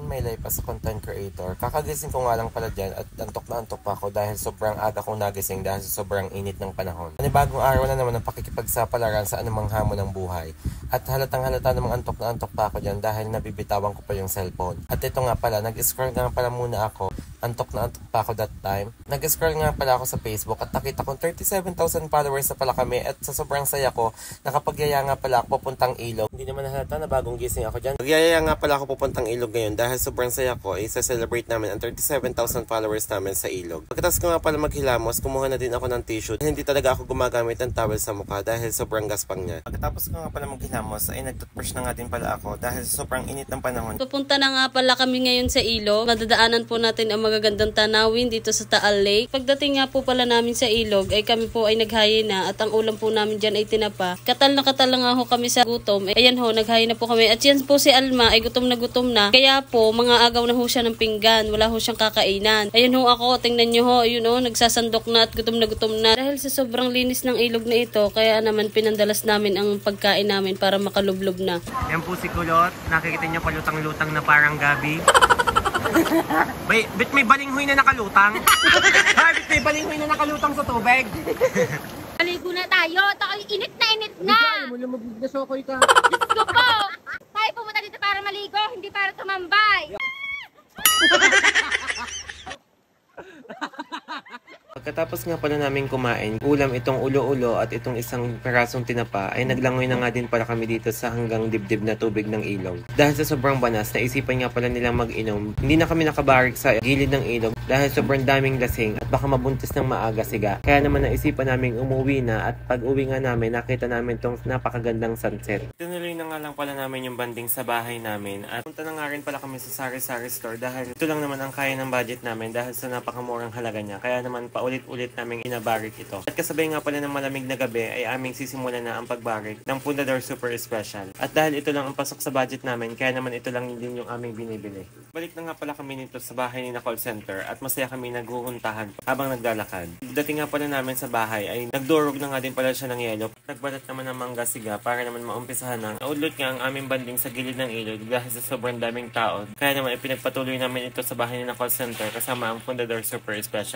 in my life as a content creator. Kakagising ko nga lang pala dyan at antok na antok pa ako dahil sobrang aga kong nagising dahil sa sobrang init ng panahon. Panibagong araw na naman ang pakikipagsapalaran sa anumang hamon ng buhay. At halatang halata namang antok na antok pa ako dyan dahil nabibitawan ko pa yung cellphone. At ito nga pala, nag-scroll nga pala muna ako. Antok na antok pa ako that time. Nag-scroll nga pala ako sa Facebook at nakita kong 37,000 followers na pala kami at sa sobrang saya ko, nakapagyaya nga pala ako papuntang ilog. Hindi naman halata na bagong gising ako dyan. Nagyayaya nga pala ako papuntang ilog ngayon dahil sobrang saya ko ay sa-celebrate namin ang 37,000 followers namin sa ilog. Pagkatapos ko nga pala maghilamos, kumuha na din ako ng tissue. Hindi talaga ako gumagamit ng towel sa mukha dahil sobrang gaspang niya. Pagkatapos ko nga pala maghilamos ay nag-toothbrush na nga din pala ako dahil sa sobrang init ng panahon. Pupunta na nga pala kami ngayon sa ilog. Madadaanan po natin ang magagandang tanawin dito sa Taal Lake. Pagdating nga po pala namin sa ilog ay kami po ay naghayin na at ang ulam po namin dyan ay tinapa. Katal na nga ho kami sa gutom. Ayan ho, naghayin na po kami. At yan po si Alma ay gutom na. Kaya po, mga agaw na ho siya ng pinggan. Wala ho siyang kakainan. Ayan ho ako, tingnan nyo ho, yun ho, nagsasandok na at gutom na. Dahil sa sobrang linis ng ilog na ito, kaya naman pinandalas namin ang pagkain namin para makalublob na. Yan po si Kulot. Nakikita niyo palutang-lutang na parang gabi. Bit may balinghoy na nakalutang? Bit may balinghoy na nakalutang sa tubig? Maligo na tayo. Init na init na. Hindi mo lumabig na sokoy ka. Diyos ko po. Tayo pumunta dito para maligo, hindi para tumambay. Pagkatapos nga pala namin kumain, ulam itong ulo-ulo at itong isang perasong tinapa ay naglangoy na nga din pala kami dito sa hanggang dibdib na tubig ng ilog. Dahil sa sobrang banas, naisipan nga pala nilang mag-inom. Hindi na kami nakabarik sa gilid ng ilog dahil sobrang daming lasing at baka mabuntis ng maaga siga. Kaya naman naisipan namin umuwi na at pag uwi nga namin, nakita namin itong napakagandang sunset. Tinuloy na nga lang pala namin yung banding sa bahay namin at punta na nga rin pala kami sa sari-sari store dahil ito lang naman ang kaya ng budget namin dahil sa napakamurang halaga niya. Kaya naman paulit-ulit naming inabarik ito. At kasabay nga pala ng malamig na gabi ay aming sisimulan na ang pagbarik ng Fundador Super Special. At dahil ito lang ang pasok sa budget namin, kaya naman ito lang din yung aming binibili. Balik na nga pala kami nito sa bahay ni na call center at masaya kami naghuhuntahan habang naglalakad. Dating nga pala namin sa bahay ay nagdurog na nga din pala siya ng yelo. Nagbalat naman ng mangga siga para naman maumpisahan na. Naudlot nga ang aming banding sa gilid ng ilog dahil sa sobrang daming tao. Kaya naman ipinagpatuloy namin ito sa bahay ni na call center kasama ang Fundador Super Special.